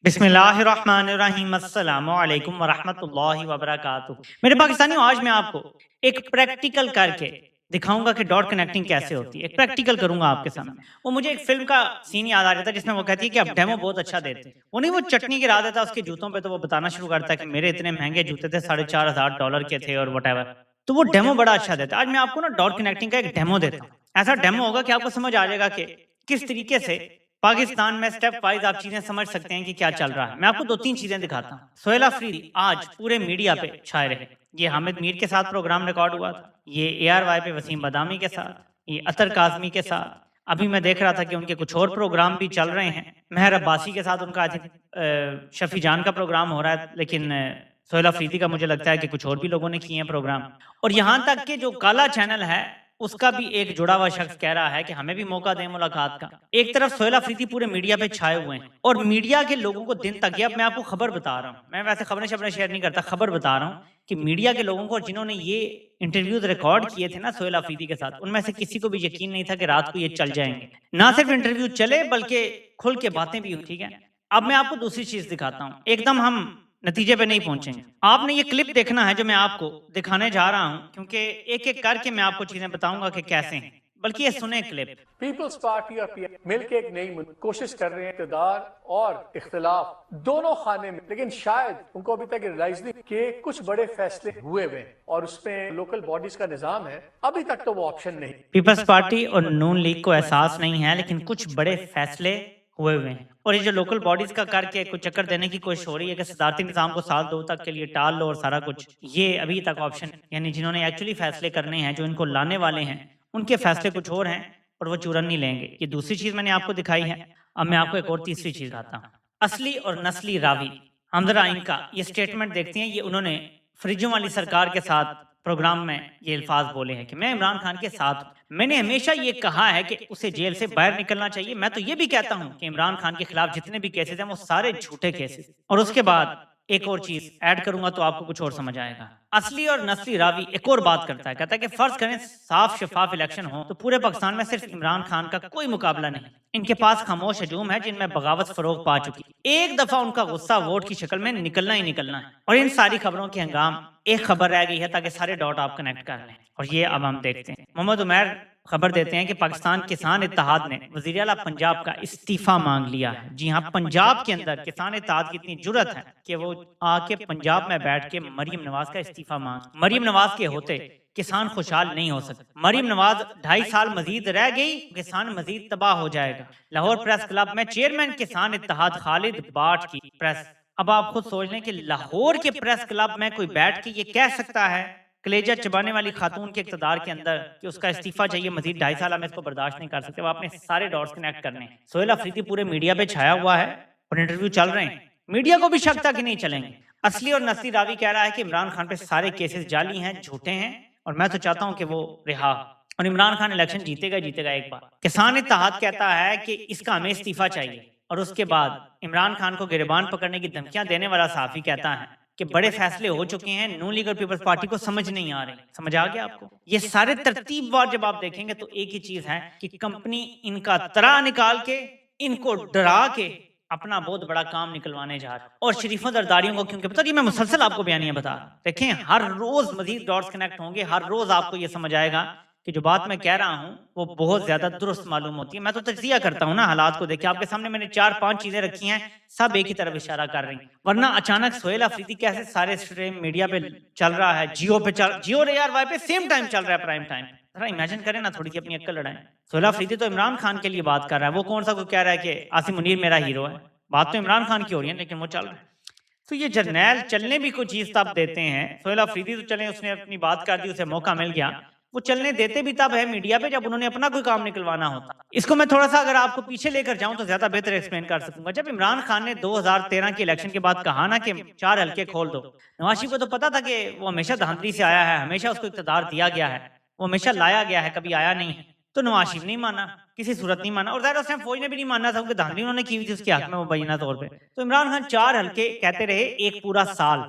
बिस्मिल्लाहिर्रहमानिर्रहीम अस्सलामु अलैकुम वरहमतुल्लाहि वबरकातुहू। मेरे पाकिस्तानियों, आज मैं आपको एक प्रैक्टिकल करके दिखाऊंगा कि डॉट कनेक्टिंग कैसे होती है। एक प्रैक्टिकल करूंगा आपके सामने। वो मुझे एक फिल्म का सीन याद आ रहा था जिसमें वो कहती है कि आप डेमो बहुत अच्छा देते हैं। वो नहीं, वो चटनी गिरा देता उसके जूतों पे, तो वो बताना शुरू करता है कि मेरे इतने महंगे जूते थे, $4,500 के थे और वटेवर। तो वो डेमो बड़ा अच्छा देता है। आज मैं आपको ना डॉट कनेक्टिंग का एक डेमो देता हूँ। ऐसा डेमो होगा कि आपको समझ आ जाएगा कि किस तरीके से पाकिस्तान में स्टेप वाइज आप चीजें समझ सकते हैं कि क्या चल रहा है। मैं आपको दो तीन चीजें दिखाता हूँ। सोहेल अफरीदी आज पूरे मीडिया पे छाए रहे। ये हामिद मीर के साथ प्रोग्राम रिकॉर्ड हुआ था, ये ARY पे वसीम बदामी के साथ, ये अतर काजमी के साथ। अभी मैं देख रहा था कि उनके कुछ और प्रोग्राम भी चल रहे हैं। मेहर अब्बासी के साथ उनका शफी जान का प्रोग्राम हो रहा है, लेकिन सोहेल अफरीदी का मुझे लगता है कि कुछ और भी लोगों ने किए हैं प्रोग्राम। और यहाँ तक कि जो काला चैनल है उसका भी एक जुड़ा हुआ शख्स कह रहा है कि हमें भी मौका दें मुलाकात का। एक तरफ सोहेल अफरीदी पूरे मीडिया पे छाए हुए हैं और मीडिया के लोगों को दिन तक, ये अब मैं आपको खबर बता रहा हूँ, मैं वैसे खबरें शबरें शेयर नहीं करता, खबर बता रहा हूँ कि मीडिया के लोगों को जिन्होंने ये इंटरव्यूज रिकॉर्ड किए थे ना सोहेल अफरीदी के साथ, उनमें से किसी को भी यकीन नहीं था कि रात को ये चल जाएंगे। ना सिर्फ इंटरव्यू चले बल्कि खुल के बातें भी हुई। ठीक है, अब मैं आपको दूसरी चीज दिखाता हूँ। एकदम हम नतीजे पे नहीं पहुंचेंगे। आपने ये क्लिप देखना है जो मैं आपको दिखाने जा रहा हूं, क्योंकि एक एक करके मैं आपको चीजें बताऊंगा कि कैसे हैं। बल्कि ये सुने क्लिप। पीपल्स पार्टी और पीएम मिलकर एक नई कोशिश कर रहे हैं, इक़्तिदार और इख्तिलाफ दोनों खाने में, लेकिन शायद उनको अभी तक रियलाइज नहीं कि कुछ बड़े फैसले हुए हुए हैं और उसमें लोकल बॉडीज का निजाम है। अभी तक तो वो ऑप्शन नहीं। पीपल्स पार्टी और नून लीग को एहसास नहीं है, लेकिन कुछ बड़े फैसले हुए हुए हैं। और ये जो लोकल बॉडीज का करके कुछ चक्कर देने की कोशिश हो रही है कि सदारती निजाम को साल 2 तक के लिए टाल लो और सारा कुछ, ये अभी तक ऑप्शन, यानी जिन्होंने एक्चुअली फैसले करने हैं, जो इनको लाने वाले हैं, उनके फैसले कुछ और हैं और वो चूरन नहीं लेंगे। ये दूसरी चीज मैंने आपको दिखाई है। अब मैं आपको एक और तीसरी चीज आता हूँ। असली और नस्ली रावी, हम जरा इनका ये स्टेटमेंट देखते हैं। ये उन्होंने फ्रिजों वाली सरकार के साथ प्रोग्राम में ये अल्फाज बोले हैं कि मैं इमरान खान के साथ हूं। मैंने हमेशा ये कहा है कि उसे जेल से बाहर निकलना चाहिए। मैं तो ये भी कहता हूं कि इमरान खान के खिलाफ जितने भी केसेस हैं वो सारे झूठे केसेस। और उसके बाद एक और चीज ऐड करूंगा तो आपको कुछ और समझ आएगा। असली और नस्ली रावी एक और बात करता है, कहता है कि फर्ज करें साफ शफाफ इलेक्शन हो तो पूरे पाकिस्तान में सिर्फ इमरान खान का कोई मुकाबला नहीं। इनके पास खामोश हजूम है जिनमें बगावत फरोग पा चुकी। एक दफा उनका गुस्सा वोट की शक्ल में निकलना ही निकलना है। और इन सारी खबरों के हंगाम एक खबर रह गई है ताकि सारे डॉट आप कनेक्ट कर लें। और ये अब हम देखते हैं। मोहम्मद उमैर खबर देते हैं कि पाकिस्तान किसान इत्तेहाद ने वज़ीर आला पंजाब का इस्तीफा मांग लिया है। जी हाँ, पंजाब के अंदर किसान इत्तेहाद की इतनी जुर्रत है कि वो आके पंजाब में बैठ के मरियम नवाज का इस्तीफा मांग। मरियम नवाज के होते किसान खुशहाल नहीं हो सकते। मरियम नवाज 2.5 साल मजीद रह गई, किसान मजीद तबाह हो जाएगा। लाहौर प्रेस क्लब में चेयरमैन किसान इत्तेहाद खालिद बाट की प्रेस। अब आप खुद सोच लें कि लाहौर के प्रेस क्लब में कोई बैठ के ये कह सकता है कलेजा चबाने वाली खातून के इक़्तिदार के अंदर कि उसका इस्तीफा चाहिए, मजीद 2.5 साल हम इसको बर्दाश्त नहीं कर सकते। वो आपने सारे डॉट्स कनेक्ट करने हैं। सोहेल अफरीदी पूरे मीडिया पे छाया हुआ है और इंटरव्यू चल रहे हैं। मीडिया को भी शक था कि नहीं चलेंगे। असली और नस्ली रावी कह रहा है कि इमरान खान पे सारे केसेस जाली हैं, झूठे हैं और मैं तो चाहता हूं कि वो रिहा और इमरान खान इलेक्शन जीतेगा जीतेगा एक बार। किसान इत्तेहाद कहता है कि इसका हमें इस्तीफा चाहिए। और उसके बाद इमरान खान को गिरबान पकड़ने की धमकियां देने वाला सहाफी कहता है कि बड़े फैसले हो चुके हैं, नून लीग और पीपल्स पार्टी को समझ नहीं आ रही। समझ आ गया आपको? ये सारे तरतीबवार जब आप देखेंगे तो एक ही चीज है कि कंपनी इनका तरा निकाल के, इनको डरा के अपना बहुत बड़ा काम निकलवाने जा रहा है। और शरीफों दरदारियों को, क्योंकि पता नहीं, मैं मुसलसल आपको बयानियां बता रहा हूं। देखें, हर रोज मजीद डॉट्स कनेक्ट होंगे, हर रोज आपको ये समझ आएगा कि जो बात मैं कह रहा हूं वो बहुत ज्यादा दुरुस्त मालूम होती है। मैं तो तज्जिया करता हूं ना हालात को। देखिए, आपके सामने मैंने 4-5 चीजें रखी हैं, सब एक ही तरफ इशारा कर रही हैं। वरना अचानक सोहेल अफरीदी कैसे सारे स्ट्रीम मीडिया पे चल रहा है, जियो पे चल, जियो और ARY पे सेम टाइम चल रहा है, प्राइम टाइम। जरा इमेजिन करें ना, थोड़ी सी अपनी अक्ल लड़ाएं। सोहेल अफरीदी तो इमरान खान के लिए बात कर रहा है। वो कौन सा कोई कह रहा है कि आसिम मुनीर मेरा हीरो है। बात तो इमरान खान की हो रही है, लेकिन वो चल रहा है। तो ये जर्नैल चलने भी कोई चीज तब देते हैं। सोहेल अफरीदी तो चले, उसने अपनी बात कर दी, उसे मौका मिल गया। वो चलने देते भी तब है मीडिया पे जब उन्होंने अपना कोई काम निकलवाना होता। इसको मैं थोड़ा सा अगर आपको पीछे लेकर जाऊं तो ज्यादा बेहतर एक्सप्लेन कर सकूंगा। जब इमरान खान ने 2013 के इलेक्शन के बाद कहा ना कि 4 हल्के खोल दो, नवाज शरीफ को तो पता था कि वो हमेशा धांधली से आया है, हमेशा उसको इक़्तिदार दिया गया है, वो हमेशा लाया गया है, कभी आया नहीं है। तो नवाज शरीफ नहीं माना, किसी सूरत नहीं माना। और ज़ाहिर फौज ने भी नहीं मानना था, क्योंकि धांधली उन्होंने की हुई थी उसके हक में मुबैना तौर पे। तो इमरान खान 4 हल्के कहते रहे, एक पूरा साल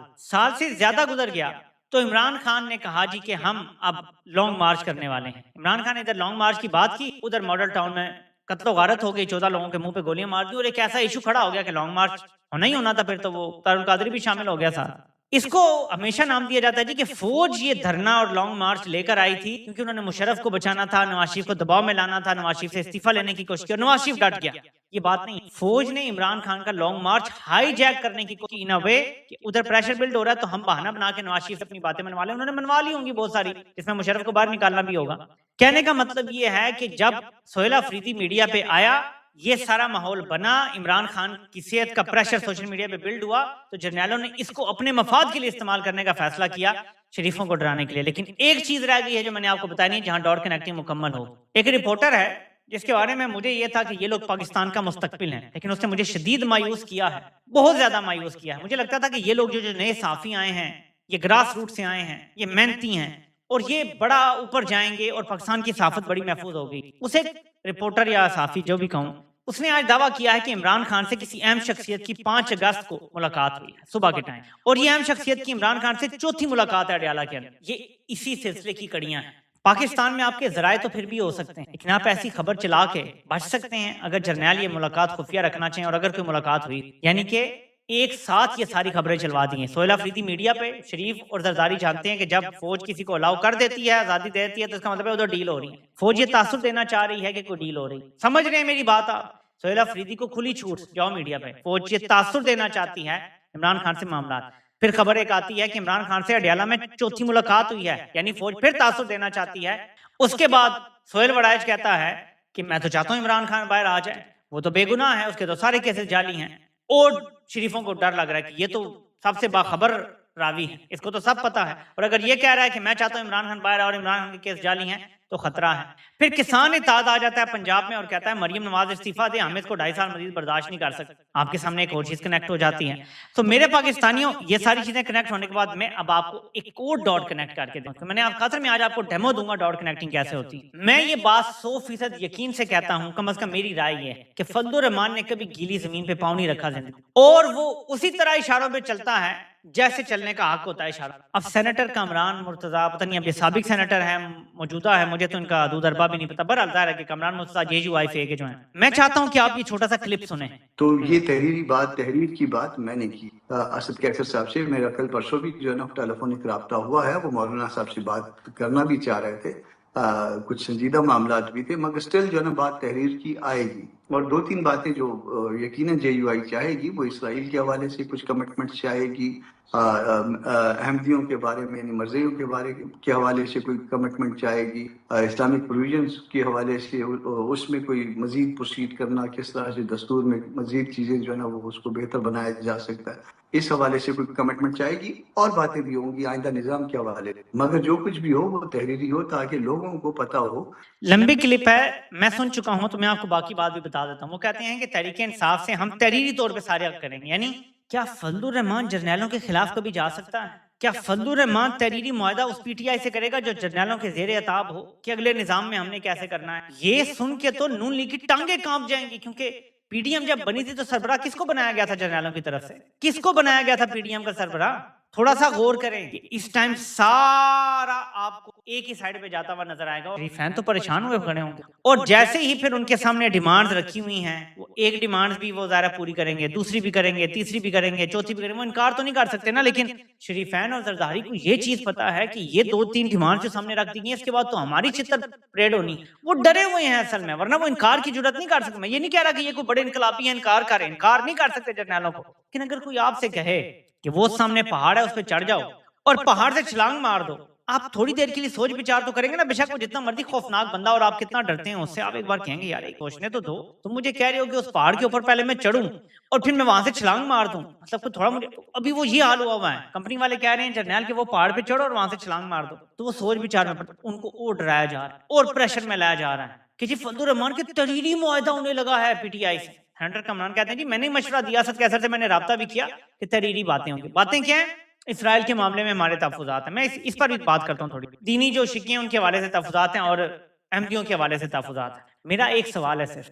से ज्यादा गुजर गया। तो इमरान खान ने कहा जी कि हम अब लॉन्ग मार्च करने वाले हैं। इमरान खान ने इधर लॉन्ग मार्च की बात की, उधर मॉडल टाउन में कत्लो गारत हो गई, 14 लोगों के मुंह पे गोलियां मार दी और एक ऐसा इशू खड़ा हो गया कि लॉन्ग मार्च होना ही होना था। फिर तो वो तारुल कादरी भी शामिल हो गया साथ। इसको हमेशा नाम दिया जाता है जी कि फौज ये धरना और लॉन्ग मार्च लेकर आई थी क्योंकि उन्होंने मुशर्रफ को बचाना था, नवाज शरीफ को दबाव में लाना था, नवाज शरीफ से इस्तीफा लेने की कोशिश की और नवाज शरीफ डट गया। ये बात नहीं, फौज ने इमरान खान का लॉन्ग मार्च हाईजैक करने की कोशिश इन अ वे कि उधर प्रेशर बिल्ड हो रहा है तो हम बहाना बना के नवाज शरीफ से अपनी बातें मनवा लें। उन्होंने मनवा ली होंगी बहुत सारी, जिसमें मुशर्रफ को बाहर निकालना भी होगा। कहने का मतलब ये है कि जब सोहेल अफरीदी मीडिया पे आया, ये सारा माहौल बना, इमरान खान की सेहत का प्रेशर सोशल मीडिया पे बिल्ड हुआ, तो जर्नैलों ने इसको अपने मफाद के लिए इस्तेमाल करने का फैसला किया, शरीफों को डराने के लिए। लेकिन एक चीज रह गई है जो मैंने आपको बताई नहीं, जहां डॉट कनेक्टिंग मुकम्मल हो। एक रिपोर्टर है जिसके बारे में मुझे ये था कि ये लोग पाकिस्तान का मुस्तकबिल हैं, लेकिन उसने मुझे शदीद मायूस किया है, बहुत ज्यादा मायूस किया है। मुझे लगता था कि ये लोग जो नए साफी आए हैं, ये ग्रास रूट से आए हैं, ये मेहनती हैं और ये बड़ा ऊपर जाएंगे और पाकिस्तान की सहाफत बड़ी महफूज हो गई। उसे रिपोर्टर या साफी जो भी कहूं, उसने आज दावा किया है कि इमरान खान से किसी अहम शख्सियत की 5 अगस्त को मुलाकात हुई है सुबह के टाइम, और ये अहम शख्सियत की इमरान खान से चौथी मुलाकात है अडयाला के अंदर। ये इसी सिलसिले की कड़ियां हैं। पाकिस्तान में आपके जराए तो फिर भी हो सकते हैं, लेकिन आप ऐसी खबर चला के बच सकते हैं अगर जर्नैल ये मुलाकात खुफिया रखना चाहिए। और अगर कोई मुलाकात हुई, यानी कि एक साथ ये सारी खबरें चलवा दी हैं। सोहेल अफरीदी मीडिया पे, शरीफ और जरदारी जानते हैं कि जब फौज किसी को अलाउ कर देती है, आजादी दे देती है, तो इसका मतलब है उधर डील हो रही है। फौज ये तासुर देना चाह रही है कि कोई डील हो रही। समझ रहे हैं मेरी बात आप? सोहेल अफरीदी को खुली छूट, जाओ मीडिया पे। फौज ये तासुर देना चाहती है इमरान खान से मामला। फिर खबर एक आती है कि इमरान खान से अडयाला में चौथी मुलाकात हुई है, यानी फौज फिर तासुर देना चाहती है। उसके बाद सोहेल वड़ाइच कहता है कि मैं तो चाहता हूं इमरान खान बाहर आ जाए, वो तो बेगुनाह है, उसके तो सारे केसेस जाली हैं। और शरीफों को डर लग रहा है कि ये तो सबसे बाखबर रावी है, इसको तो सब पता है। और अगर ये कह रहा है कि मैं चाहता हूं इमरान खान बाहर और इमरान खान के केस जाली हैं, तो खतरा है। फिर किसान इत्तेहाद आ जाता है पंजाब में और कहता है मरियम नवाज इस्तीफा दे, हम इसको 2.5 साल मजीद बर्दाश्त नहीं कर सकते। आपके सामने एक और चीज कनेक्ट हो जाती है। तो मेरे पाकिस्तानियों, ये सारी चीजें कनेक्ट होने के बाद मैं अब आपको एक और डॉट कनेक्ट करके दूंगा। मैंने आप कतर में आज आपको डेमो दूंगा डॉट कनेक्टिंग कैसे होती है। मैं ये बात 100% यकीन से कहता हूं, कम अज कम मेरी राय ये है कि फजलुर रहमान ने कभी गीली जमीन पे पाँव नहीं रखा जिंदगी, और वो उसी तरह इशारों पे चलता है जैसे चलने का हक होता है इशारा। अब सेनेटर कमरान मुर्तजा, पता नहीं अब ये साबिक सेनेटर है, मौजूदा है, मुझे तो इनका दूध अरबा भी नहीं पता, बहरहाल जाहिर है कि कमरान मुर्तजा JUIFA के जो है। मैं चाहता हूं कि आप ये छोटा सा क्लिप सुने। तो ये तहरीर की बात मैंने की असद कैसर साहब से। मेरा कल परसों भी जो है ना टेलीफोनिक रब्ता हुआ है। वो मौलाना साहब से बात करना भी चाह रहे थे, कुछ संजीदा मामला भी थे, मगर स्टिल जो है ना बात तहरीर की आएगी। और 2-3 बातें जो यकीनन JUI चाहेगी, वो इसराइल के हवाले से कुछ कमिटमेंट चाहेगी, अहमदियों के बारे में, मर्जियों के हवाले से कोई कमिटमेंट चाहेगी, इस्लामिक प्रोविजंस के हवाले से उसमें कोई मजीद प्रोसीड करना, किस तरह से दस्तूर में मजीद चीज़ें जो है ना वो उसको बेहतर बनाया जा सकता है, इस हवाले से कोई कमिटमेंट चाहेगी। और बातें भी होंगी आइंदा निज़ाम के हवाले, मगर जो कुछ भी हो वो तहरीरी हो ताकि लोगों को पता हो। लंबी क्लिप है, मैं सुन चुका हूं, तो मैं आपको बाकी बात भी बता देता हूं। वो कहते हैं कि तहरीक इंसाफ से हम तहरीरी तौर पे सारे करेंगे। यानी क्या फजलुर रहमान जर्नैलों के खिलाफ कभी जा सकता है? क्या फजलुर रहमान तहरीरी मुआहदा उस PTI से करेगा जो जर्नैलों के जेर अताब हो कि अगले निजाम में हमने कैसे करना है? ये सुन के तो नून लीग की टांगे कांप जाएंगी, क्योंकि PDM जब बनी थी तो सरबराह किसको बनाया गया था जर्नैलों की तरफ से? किसको बनाया गया था PDM का सरबराह? थोड़ा सा गौर करें कि इस टाइम सारा आपको एक ही साइड पे जाता हुआ नजर आएगा और फैन तो परेशान हुए खड़े होंगे। और जैसे ही फिर उनके सामने डिमांड्स रखी हुई हैं, वो एक डिमांड भी वो ज़ाहिर पूरी करेंगे, दूसरी भी करेंगे, तीसरी भी करेंगे, चौथी भी करेंगे। वो इनकार तो नहीं कर सकते ना। लेकिन शरीफैन और जरदारी को ये चीज पता है कि ये 2-3 डिमांड जो सामने रख दी गई, इसके बाद तो हमारी चित्तर परेड होनी। वो डरे हुए हैं असल में, वरना वो इनकार की जरूरत नहीं कर सकते। मैं ये नहीं कह रहा कि ये कोई बड़े इनकलाबी है इनकार करें, इनकार नहीं कर सकते जर्नैलों को। लेकिन अगर कोई आपसे कहे कि वो सामने पहाड़ है उस पर चढ़ जाओ और पहाड़ से छलांग मार दो, आप थोड़ी देर के लिए सोच विचार तो करेंगे ना। बेशक वो जितना मर्जी खौफनाक बंदा और आप कितना डरते हैं उससे, आप एक बार कहेंगे यार एक सोचने तो दो। तुम मुझे कह रहे हो कि उस पहाड़ के ऊपर पहले मैं चढ़ूं और फिर मैं वहां से छलांग मार दूं, मतलब थोड़ा मुझे अभी वो ये हाल हुआ है। कंपनी वाले कह रहे हैं जर्नैल के वो पहाड़ पे चढ़ो और वहां से छलांग मार दो, तो वो सोच विचार में पड़ता, उनको और डराया जा रहा है और प्रेशर में लाया जा रहा है कि जी फजलुर रहमान के तहरीरी मुआहदा होने लगा है PTI से। सेनेटर कमरान कहते हैं जी मैंने मशवरा दिया असद कैसर से, मैंने राब्ता भी किया कि तहरीरी बातें होंगी। बातें क्या है? इसराइल के मामले में हमारे तहफुजात हैं। मैं इस पर भी बात करता हूँ थोड़ी। दीनी जो शिक्के हैं उनके हवाले से तहफुजात हैं और अहमदियों के हवाले से तहफुजात हैं। मेरा एक सवाल है सिर्फ,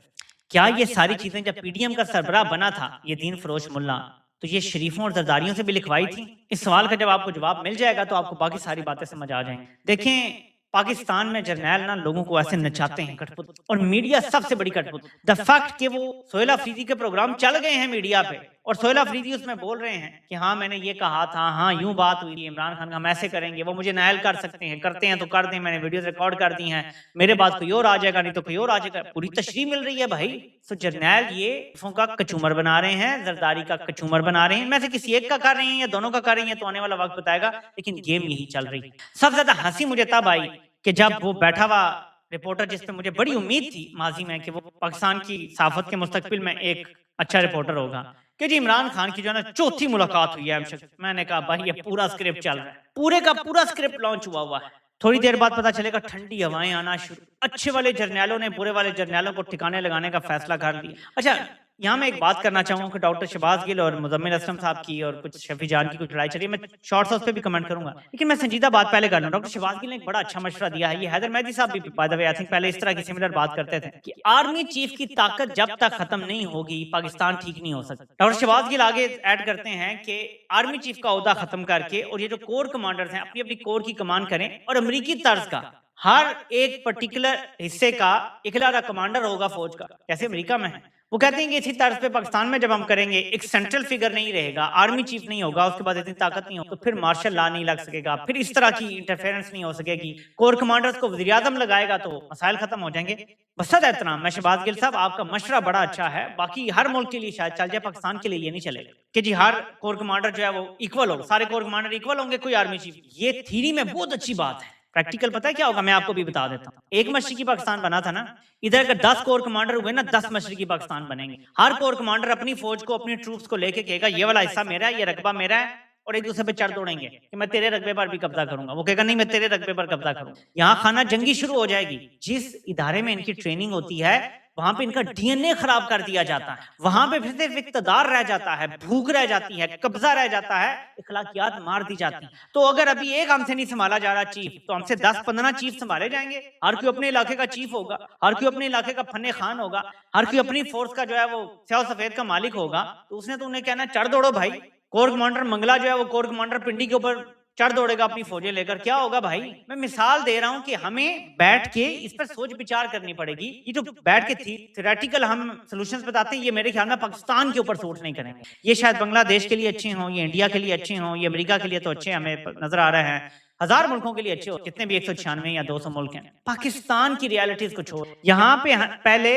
क्या ये सारी चीजें जब PDM का सरबराह बना था ये दीन फरोश मुल्ला, तो ये शरीफों और जरदारियों से भी लिखवाई थी? इस सवाल का जब आपको जवाब मिल जाएगा तो आपको बाकी सारी बातें समझ आ जाएंगी। देखें, पाकिस्तान में जर्नैल ना लोगों को ऐसे नचाते हैं कठपुत, और मीडिया सबसे बड़ी कठपुत। द फैक्ट कि वो सोहेल अफरीदी के प्रोग्राम चल गए हैं मीडिया पे और सोहेल अफरीदी उसमें बोल रहे हैं कि हाँ मैंने ये कहा था, हाँ यूं बात हुई, इमरान खान हम ऐसे करेंगे, वो मुझे नायल कर सकते हैं, करते हैं तो कर दें, मैंने वीडियोस रिकॉर्ड कर दी हैं, मेरे बाद कोई और आ जाएगा, नहीं तो कोई और आ जाएगा, पूरी तशरीह मिल रही है भाई। तो जर्नैल ये का कचूमर बना रहे हैं, जरदारी का कचूमर बना रहे हैं, में से किसी एक का कर रहे हैं या दोनों का कर रही हैं तो आने वाला वक्त बताएगा, लेकिन गेम यही चल रही है। सबसे ज्यादा हंसी मुझे तब आई कि जब वो बैठा हुआ रिपोर्टर, जिसपे मुझे बड़ी उम्मीद थी माजी में कि वो पाकिस्तान की सहाफत के मुस्तकबिल में एक अच्छा रिपोर्टर होगा, कि जी इमरान खान की जो है ना चौथी मुलाकात हुई है। मैंने कहा भाई ये पूरा स्क्रिप्ट चल रहा है, पूरे का पूरा स्क्रिप्ट लॉन्च हुआ है। थोड़ी देर बाद पता चलेगा ठंडी हवाएं आना शुरू, अच्छे वाले जर्नैलों ने बुरे वाले जर्नैलों को ठिकाने लगाने का फैसला कर लिया। अच्छा यहाँ मैं एक बात करना चाहूंगा कि डॉक्टर शहबाज गिल और मुजम्मिल असलम साहब की और कुछ शफी जान की कुछ लड़ाई चली है, मैं शॉर्ट्स उस पर भी कमेंट करूंगा, लेकिन मैं संजीदा बात पहले कर लूं। डॉक्टर शहबाज गिल ने एक बड़ा अच्छा मशवरा दिया है, ये हैदर मेहदी साहब भी by the way I think पहले इस तरह की सिमिलर बात करते थे कि आर्मी चीफ की ताकत जब तक खत्म नहीं होगी पाकिस्तान ठीक नहीं हो सकता। डॉक्टर शहबाज गिल आगे ऐड करते हैं कि आर्मी चीफ का ओहदा खत्म करके और ये जो कोर कमांडर्स हैं अपनी अपनी कोर की कमान करें, और अमरीकी तर्ज का हर एक पर्टिकुलर हिस्से का इकलौता कमांडर होगा फौज का, जैसे अमेरिका में है। वो कहते हैं कि इसी तर्ज पे पाकिस्तान में जब हम करेंगे, एक सेंट्रल फिगर नहीं रहेगा, आर्मी चीफ नहीं होगा, उसके बाद इतनी ताकत नहीं होगी, तो फिर मार्शल लॉ नहीं लग सकेगा, फिर इस तरह की इंटरफेरेंस नहीं हो सकेगी, कोर कमांडर्स को वज़ीर आज़म लगाएगा तो मसाइल खत्म हो जाएंगे। बसद एहतराम मैं शहबाज गिल साहब, आपका मशवरा बड़ा अच्छा है, बाकी हर मुल्क के लिए शायद चल जाए, पाकिस्तान के लिए ये नहीं चलेगा कि जी हर कोर कमांडर जो है वो इक्वल हो, सारे कोर कमांडर इक्वल होंगे, कोई आर्मी चीफ। ये थ्योरी में बहुत अच्छी बात है, प्रैक्टिकल पता है क्या होगा, मैं आपको भी बता देता हूँ। एक मशरिकी पाकिस्तान बना था ना, इधर अगर 10 कोर कमांडर हुए ना, 10 मशरिकी पाकिस्तान बनेंगे। हर कोर कमांडर अपनी फौज को, अपनी ट्रूप्स को लेके कहेगा ये वाला हिस्सा मेरा है, ये रकबा मेरा है, और एक दूसरे पे चढ़ दौड़ेंगे कि मैं तेरे रकबे पर भी कब्जा करूंगा, वो कहेगा नहीं मैं तेरे रकबे पर कब्जा करूंगा। यहाँ खाना जंगी शुरू हो जाएगी। जिस इदारे में इनकी ट्रेनिंग होती है वहां पे इनका डीएनए खराब कर दिया जाता है, वहां पे फिर सिर्फ इक्तदार रह जाता है, भूख रह जाती है, कब्जा रह जाता है, इखलाकियात मार दी जाती है। तो अगर अभी एक हमसे नहीं संभाला जा रहा चीफ, तो हमसे 10-15 चीफ संभाले जाएंगे। हर कोई अपने इलाके का चीफ होगा, हर कोई अपने इलाके का फन्ने खान होगा, हर कोई अपनी फोर्स का जो है वो स्याह सफेद का मालिक होगा। तो उसने तो उन्हें कहना चढ़ दौड़ो भाई। कोर कमांडर मंगला जो है वो कोर कमांडर पिंडी के ऊपर चढ़ दौड़ेगा अपनी फौजें लेकर, क्या होगा भाई। मैं मिसाल दे रहा हूं कि हमें बैठ के इस पर सोच विचार करनी पड़ेगी। ये जो बैठ के थ्योरेटिकल हम सॉल्यूशंस बताते हैं, ये मेरे ख्याल में पाकिस्तान के ऊपर सोच नहीं करेंगे। ये शायद बांग्लादेश के लिए अच्छे हों, ये इंडिया के लिए अच्छे हों, ये अमेरिका के लिए तो अच्छे हमें नजर आ रहे हैं, 1000 मुल्कों के लिए अच्छे हो, कितने भी 196 या 200 मुल्क हैं। पाकिस्तान की रियलिटीज को छोड़, यहाँ पे पहले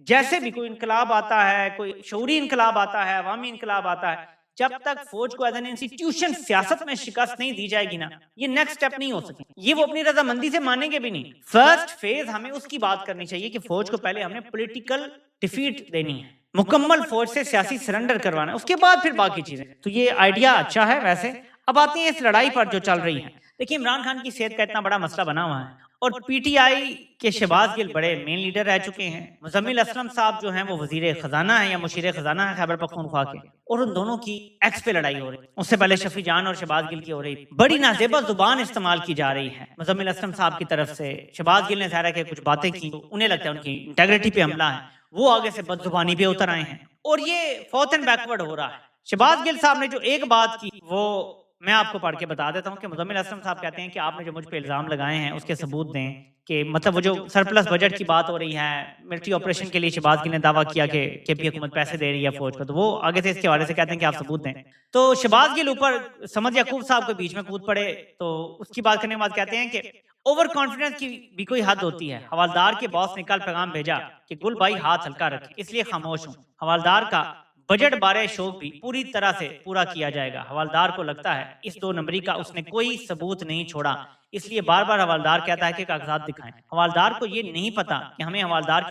जैसे भी कोई इनकलाब आता है, कोई शऊरी इनकलाब आता है, अवामी इनकलाब आता है, जब तक फौज को एज एन इंस्टीट्यूशन सियासत में शिकस्त नहीं दी जाएगी ना, ये नेक्स्ट स्टेप नहीं हो सके। ये वो अपनी रजामंदी से मानेंगे भी नहीं। फर्स्ट फेज हमें उसकी बात करनी चाहिए कि फौज को पहले हमने पॉलिटिकल डिफीट देनी है, मुकम्मल फौज से सियासी सरेंडर करवाना है, उसके बाद फिर बाकी चीजें। तो ये आइडिया अच्छा है। वैसे अब आते हैं इस लड़ाई पर जो चल रही है। देखिए इमरान खान की सेहत का इतना बड़ा मसला बना हुआ है, और पीटीआई के शहबाज गिल बड़े मेन लीडर रह चुके हैं, मुजम्मिल असलम साहब जो हैं वो वजीर खजाना है या मुशीर खजाना है खैबर पख्तूनख्वा के, और उन दोनों की एक्स पे लड़ाई हो रही है। उससे पहले शफी जान और शहबाज गिल की हो रही, बड़ी नाजेबा जुबान इस्तेमाल की जा रही है मुजम्मिल असलम साहब की तरफ से। शहबाज गिल ने ज़ाहिर है कुछ बातें की, उन्हें लगता है उनकी इंटेग्रिटी पे हमला है, वो आगे से बदजुबानी पे उतर आए हैं, और ये फोर्थ एंड बैकवर्ड हो रहा है। शहबाज गिल साहब ने जो एक बात की वो मैं आपको पढ़ के बता देता हूँ कि मुजम्मिल असलम साहब कहते हैं कि आपने जो मुझ पे इल्जाम लगाए हैं उसके सबूत दें, कि मतलब वो जो सरप्लस बजट की बात हो रही है, मिलिट्री ऑपरेशन के लिए शहबाज गिल ने दावा किया कि केपी हुकूमत पैसे दे रही है फौज को, तो वो आगे से इसके हवाले से कहते हैं कि आप सबूत दें। तो शहबाज गिल ऊपर समद याकूब साहब के बीच में कूद पड़े, तो उसकी बात करने के बाद कहते हैं कि ओवर कॉन्फिडेंस की भी कोई हद होती है। हवालदार के बॉस ने कल पैगाम भेजा कि गुल भाई हाथ हल्का रखे, इसलिए खामोश हूँ। हवालदार का बजट बारे शौक भी पूरी तरह से पूरा किया जाएगा। हवालदार को लगता है इस 2 नंबरी का उसने कोई सबूत नहीं छोड़ा, इसलिए बार बार हवालदार कहता है कि कागजात दिखाएं। हवालदार को ये नहीं पता कि हमें हवालदार की